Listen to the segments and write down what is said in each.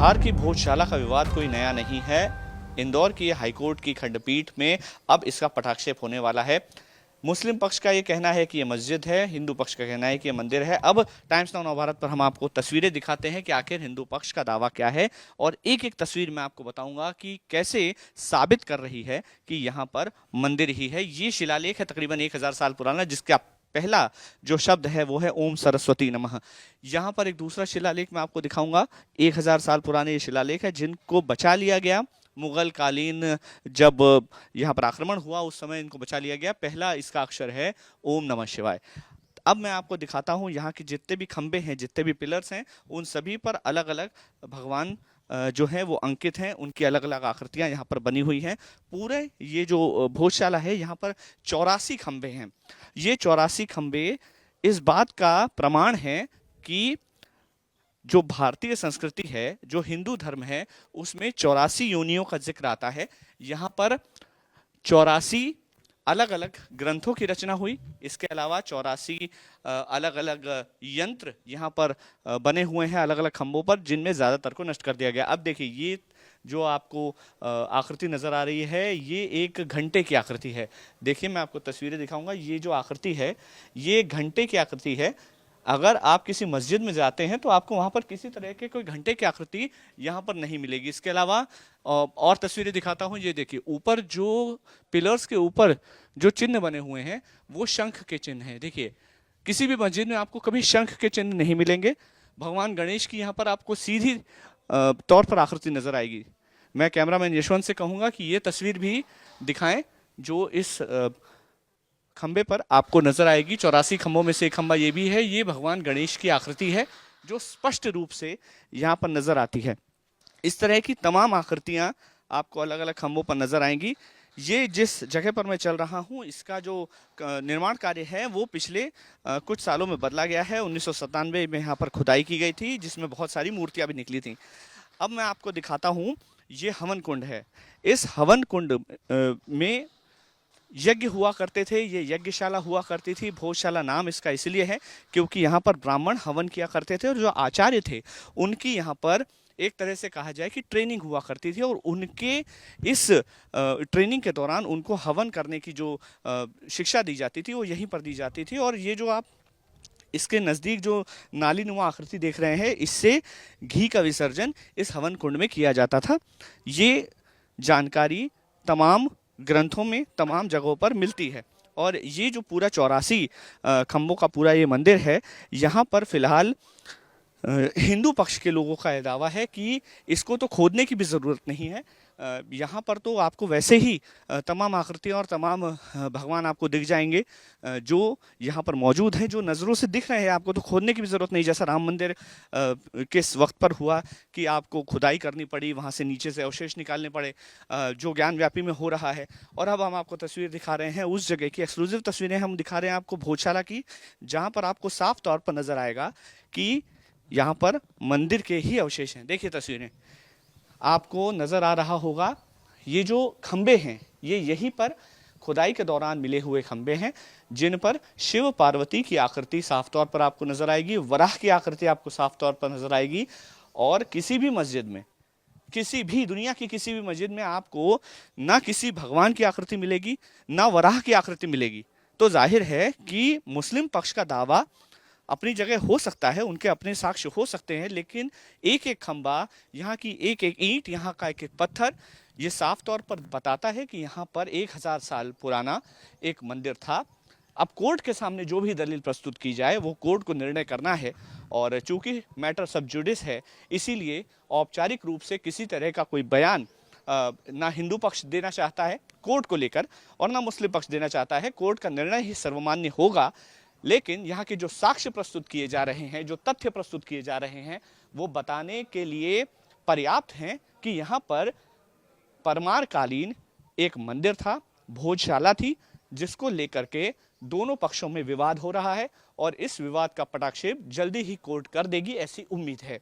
बिहार की भोजशाला का विवाद कोई नया नहीं है। इंदौर की हाईकोर्ट की खंडपीठ में अब इसका पटाक्षेप होने वाला है। मुस्लिम पक्ष का ये कहना है कि ये मस्जिद है, हिंदू पक्ष का कहना है कि ये मंदिर है। अब टाइम्स नाउ नवभारत पर हम आपको तस्वीरें दिखाते हैं कि आखिर हिंदू पक्ष का दावा क्या है, और एक एक तस्वीर मैं आपको बताऊंगा कि कैसे साबित कर रही है कि यहाँ पर मंदिर ही है। ये शिलालेख है तकरीबन 1000 साल पुराना, जिसका पहला जो शब्द है वो है ओम सरस्वती नमः। यहाँ पर एक दूसरा शिलालेख मैं आपको दिखाऊंगा, 1000 साल पुराने ये शिलालेख है जिनको बचा लिया गया मुगल कालीन, जब यहाँ पर आक्रमण हुआ उस समय इनको बचा लिया गया। पहला इसका अक्षर है ओम नमः शिवाय। अब मैं आपको दिखाता हूँ यहाँ के जितने भी खंबे हैं, जितने भी पिलर्स हैं, उन सभी पर अलग अलग भगवान जो हैं वो अंकित हैं। उनकी अलग अलग आकृतियाँ यहाँ पर बनी हुई हैं। पूरे ये जो भोजशाला है यहाँ पर 84 खंबे हैं। ये 84 खंबे इस बात का प्रमाण है कि जो भारतीय संस्कृति है, जो हिंदू धर्म है, उसमें 84 योनियों का जिक्र आता है। यहाँ पर 84 अलग अलग ग्रंथों की रचना हुई। इसके अलावा 84 अलग अलग यंत्र यहाँ पर बने हुए हैं अलग अलग खंभों पर, जिनमें ज़्यादातर को नष्ट कर दिया गया। अब देखिए, ये जो आपको आकृति नज़र आ रही है, ये एक घंटे की आकृति है। देखिए, मैं आपको तस्वीरें दिखाऊंगा। ये जो आकृति है, ये घंटे की आकृति है। अगर आप किसी मस्जिद में जाते हैं तो आपको वहाँ पर किसी तरह के कोई घंटे की आकृति यहाँ पर नहीं मिलेगी। इसके अलावा और तस्वीरें दिखाता हूँ। ये देखिए, ऊपर जो पिलर्स के ऊपर जो चिन्ह बने हुए हैं वो शंख के चिन्ह हैं। देखिए, किसी भी मस्जिद में आपको कभी शंख के चिन्ह नहीं मिलेंगे। भगवान गणेश की यहाँ पर आपको सीधी तौर पर आकृति नजर आएगी। मैं कैमरामैन यशवंत से कहूँगा कि ये तस्वीर भी दिखाएं जो इस खंबे पर आपको नजर आएगी। 84 खंभों में से एक खंबा ये भी है। ये भगवान गणेश की आकृति है जो स्पष्ट रूप से यहाँ पर नजर आती है। इस तरह की तमाम आकृतियाँ आपको अलग अलग खंभों पर नजर आएंगी। ये जिस जगह पर मैं चल रहा हूँ, इसका जो निर्माण कार्य है वो पिछले कुछ सालों में बदला गया है। 1997 में यहाँ पर खुदाई की गई थी, जिसमें बहुत सारी मूर्तियाँ भी निकली थी। अब मैं आपको दिखाता हूँ, ये हवन कुंड है। इस हवन कुंड में यज्ञ हुआ करते थे, ये यज्ञशाला हुआ करती थी। भोजशाला नाम इसका इसलिए है क्योंकि यहाँ पर ब्राह्मण हवन किया करते थे, और जो आचार्य थे उनकी यहाँ पर एक तरह से कहा जाए कि ट्रेनिंग हुआ करती थी, और उनके इस ट्रेनिंग के दौरान उनको हवन करने की जो शिक्षा दी जाती थी वो यहीं पर दी जाती थी। और ये जो आप इसके नज़दीक जो नाली नुमा आकृति देख रहे हैं, इससे घी का विसर्जन इस हवन कुंड में किया जाता था। ये जानकारी तमाम ग्रंथों में तमाम जगहों पर मिलती है। और ये जो पूरा 84 खंभों का पूरा ये मंदिर है, यहाँ पर फिलहाल हिंदू पक्ष के लोगों का यह दावा है कि इसको तो खोदने की भी ज़रूरत नहीं है। यहाँ पर तो आपको वैसे ही तमाम आकृतियाँ और तमाम भगवान आपको दिख जाएंगे जो यहाँ पर मौजूद हैं, जो नज़रों से दिख रहे हैं। आपको तो खोदने की भी ज़रूरत नहीं, जैसा राम मंदिर किस वक्त पर हुआ कि आपको खुदाई करनी पड़ी, वहाँ से नीचे से अवशेष निकालने पड़े, जो ज्ञान व्यापी में हो रहा है। और अब हम आपको तस्वीर दिखा रहे हैं उस जगह की, एक्सक्लूसिव तस्वीरें हम दिखा रहे हैं आपको भोजशाला की, जहाँ पर आपको साफ तौर पर नज़र आएगा कि यहाँ पर मंदिर के ही अवशेष हैं। देखिए, तस्वीरें आपको नजर आ रहा होगा। ये जो खंबे हैं, ये यहीं पर खुदाई के दौरान मिले हुए खंबे हैं, जिन पर शिव पार्वती की आकृति साफ तौर पर आपको नजर आएगी, वराह की आकृति आपको साफ तौर पर नजर आएगी। और किसी भी मस्जिद में, किसी भी दुनिया की किसी भी मस्जिद में आपको ना किसी भगवान की आकृति मिलेगी, ना वराह की आकृति मिलेगी। तो जाहिर है कि मुस्लिम पक्ष का दावा अपनी जगह हो सकता है, उनके अपने साक्ष्य हो सकते हैं, लेकिन एक एक खंबा, यहाँ की एक एक ईंट, यहाँ का एक एक पत्थर, ये साफ तौर पर बताता है कि यहाँ पर 1000 साल पुराना एक मंदिर था। अब कोर्ट के सामने जो भी दलील प्रस्तुत की जाए वो कोर्ट को निर्णय करना है, और चूंकि मैटर सब जुडिस है, इसीलिए औपचारिक रूप से किसी तरह का कोई बयान ना हिंदू पक्ष देना चाहता है कोर्ट को लेकर, और ना मुस्लिम पक्ष देना चाहता है। कोर्ट का निर्णय ही सर्वमान्य होगा। लेकिन यहाँ के जो साक्ष्य प्रस्तुत किए जा रहे हैं, जो तथ्य प्रस्तुत किए जा रहे हैं, वो बताने के लिए पर्याप्त हैं कि यहाँ पर परमार कालीन एक मंदिर था, भोजशाला थी, जिसको लेकर के दोनों पक्षों में विवाद हो रहा है, और इस विवाद का पटाक्षेप जल्दी ही कोर्ट कर देगी, ऐसी उम्मीद है।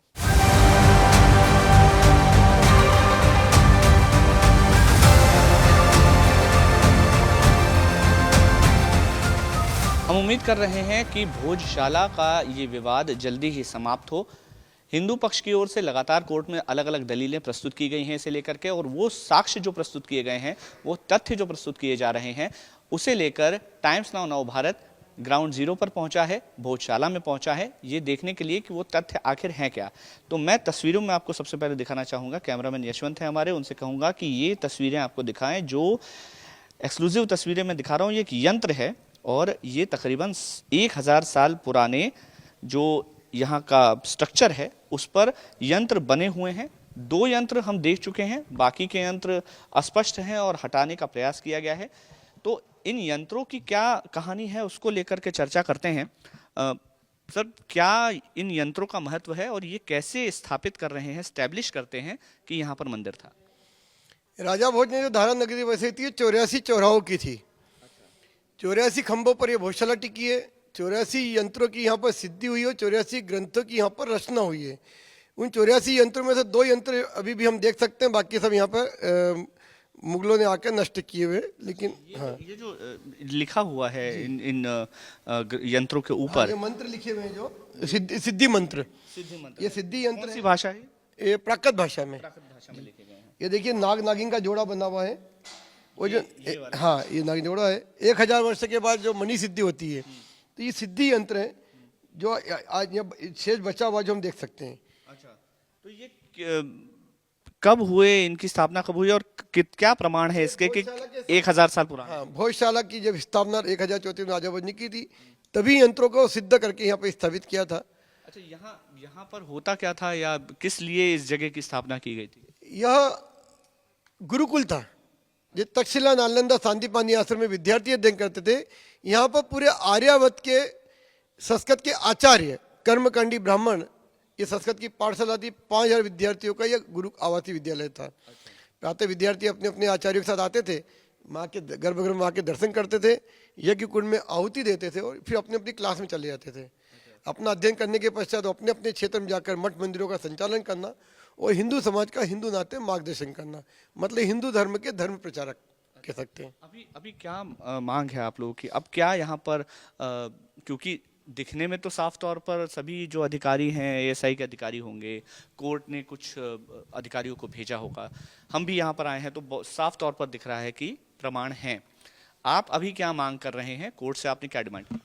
हम उम्मीद कर रहे हैं कि भोजशाला का ये विवाद जल्दी ही समाप्त हो। हिंदू पक्ष की ओर से लगातार कोर्ट में अलग अलग दलीलें प्रस्तुत की गई हैं इसे लेकर के, और वो साक्ष्य जो प्रस्तुत किए गए हैं, वो तथ्य जो प्रस्तुत किए जा रहे हैं, उसे लेकर टाइम्स नाउ नव भारत ग्राउंड जीरो पर पहुंचा है, भोजशाला में पहुंचा है, ये देखने के लिए कि वो तथ्य आखिर हैं क्या। तो मैं तस्वीरों में आपको सबसे पहले दिखाना चाहूँगा, कैमरामैन यशवंत है हमारे, उनसे कहूँगा कि ये तस्वीरें आपको दिखाएं। जो एक्सक्लूसिव तस्वीरें मैं दिखा रहा हूँ, ये एक यंत्र है और ये तकरीबन 1000 साल पुराने जो यहाँ का स्ट्रक्चर है उस पर यंत्र बने हुए हैं। 2 यंत्र हम देख चुके हैं, बाकी के यंत्र अस्पष्ट हैं और हटाने का प्रयास किया गया है। तो इन यंत्रों की क्या कहानी है उसको लेकर के चर्चा करते हैं। सर, क्या इन यंत्रों का महत्व है और ये कैसे स्थापित कर रहे हैं, स्टैब्लिश करते हैं कि यहाँ पर मंदिर था? राजा भोज ने जो धारा नगरी बसाई थी 84 चौराहों की थी। 84 खंभों पर ये भोजशाला टिकी है। 84 यंत्रों की यहाँ पर सिद्धि हुई है, 84 ग्रंथों की यहाँ पर रचना हुई है। उन 84 यंत्रों में से 2 यंत्र अभी भी हम देख सकते हैं, बाकी सब यहाँ पर मुगलों ने आकर नष्ट किए हुए। लेकिन ये जो लिखा हुआ है इन यंत्रों के ऊपर, ये मंत्र लिखे हुए हैं जो सिद्धि मंत्र, ये सिद्धि यंत्र कौन सी भाषा है? ये प्राकृत भाषा में लिखे गए हैं। ये देखिए नाग नागिन का जोड़ा बना हुआ है। वो जो हाँ, ये नागिन जोड़ा है। 1000 वर्ष के बाद जो मणि सिद्धि होती है, तो ये सिद्धि यंत्र है जो आज यहाँ शेष बचा हुआ जो हम देख सकते हैं। अच्छा, तो ये कब हुए, इनकी स्थापना कब हुई और क्या प्रमाण है इसके कि 1000 साल पुराना? हाँ, भोजशाला की जब स्थापना 1034 में राजा भोज ने की थी, तभी यंत्रों को सिद्ध करके यहाँ पे स्थापित किया था। अच्छा, यहाँ पर होता क्या था या किस लिए इस जगह की स्थापना की गई थी? यह गुरुकुल था। जो तक्षशिला, नालंदा, सांदीपनि आश्रम में विद्यार्थी अध्ययन करते थे। यहाँ पर पूरे आर्यावर्त के संस्कृत के आचार्य, कर्मकांडी ब्राह्मण, ये संस्कृत की पाठशाला थी। 5000 विद्यार्थियों का यह गुरु आवासीय विद्यालय था। प्रातः विद्यार्थी अपने अपने आचार्यों के साथ आते थे, माँ के गर्भगृह में माँ के दर्शन करते थे, यज्ञ कुंड में आहुति देते थे और फिर अपनी अपनी क्लास में चले जाते थे। अपना अध्ययन करने के पश्चात अपने अपने क्षेत्र में जाकर मठ मंदिरों का संचालन करना और हिंदू समाज का हिंदू नाते मार्गदर्शन करना, मतलब हिंदू धर्म के धर्म प्रचारक कह सकते हैं। अभी क्या मांग है आप लोगों की? अब क्या यहाँ पर क्योंकि दिखने में तो साफ तौर पर सभी जो अधिकारी हैं एएसआई के अधिकारी होंगे, कोर्ट ने कुछ अधिकारियों को भेजा होगा, हम भी यहाँ पर आए हैं तो साफ तौर पर दिख रहा है कि प्रमाण हैं। आप अभी क्या मांग कर रहे हैं? कोर्ट से आपने क्या डिमांड की?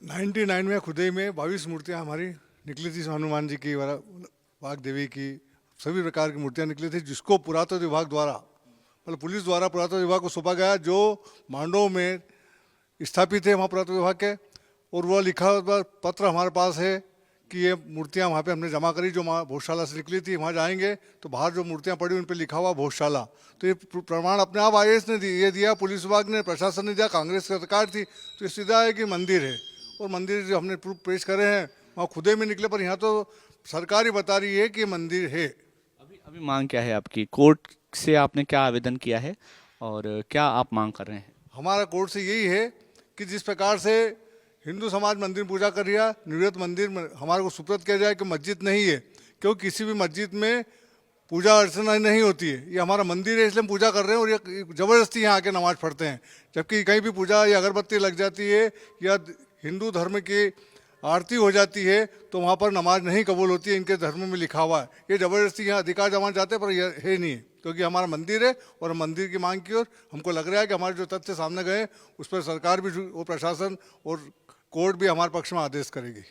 99 में खुदई में 22 मूर्तियाँ हमारी निकली थी, हनुमान जी की, वाघ देवी की, सभी प्रकार की मूर्तियाँ निकली थी, जिसको पुरातत्व विभाग द्वारा, मतलब पुलिस द्वारा पुरातत्व विभाग को सौंपा गया, जो मांडव में स्थापित है वहाँ पुरातत्व विभाग के। और वह लिखा हुआ पत्र हमारे पास है कि ये मूर्तियाँ वहाँ पे हमने जमा करी जो भोजशाला से निकली थी। वहाँ जाएंगे तो बाहर जो मूर्तियाँ पड़ी उन पे लिखा हुआ भोजशाला। तो ये प्रमाण अपने आप आईएएस ने ये दिया, पुलिस विभाग ने, प्रशासन ने दिया, कांग्रेस सरकार थी, तो ये सीधा है कि मंदिर है। और मंदिर जो हमने प्रूफ पेश करे हैं वहाँ खुदे में निकले, पर यहाँ तो सरकार ही बता रही है कि मंदिर है। अभी मांग क्या है आपकी? कोर्ट से आपने क्या आवेदन किया है और क्या आप मांग कर रहे हैं? हमारा कोर्ट से यही है कि जिस प्रकार से हिंदू समाज मंदिर पूजा कर रहा है, निर्वत मंदिर हमारे को सुपुर्द किया जाए कि मस्जिद नहीं है, क्योंकि किसी भी मस्जिद में पूजा अर्चना नहीं होती है। ये हमारा मंदिर है, इसलिए हम पूजा कर रहे हैं और ये ज़बरदस्ती यहाँ आके नमाज पढ़ते हैं। जबकि कहीं भी पूजा या अगरबत्ती लग जाती है या हिंदू धर्म की आरती हो जाती है तो वहाँ पर नमाज नहीं कबूल होती है, इनके धर्म में लिखा हुआ है। ये ज़बरदस्ती यहाँ अधिकार जमाना चाहते हैं, पर यह है नहीं, क्योंकि हमारा मंदिर है और मंदिर की मांग की ओर हमको लग रहा है कि हमारे जो तथ्य सामने गए उस पर सरकार भी और प्रशासन और कोर्ट भी हमारे पक्ष में आदेश करेगी।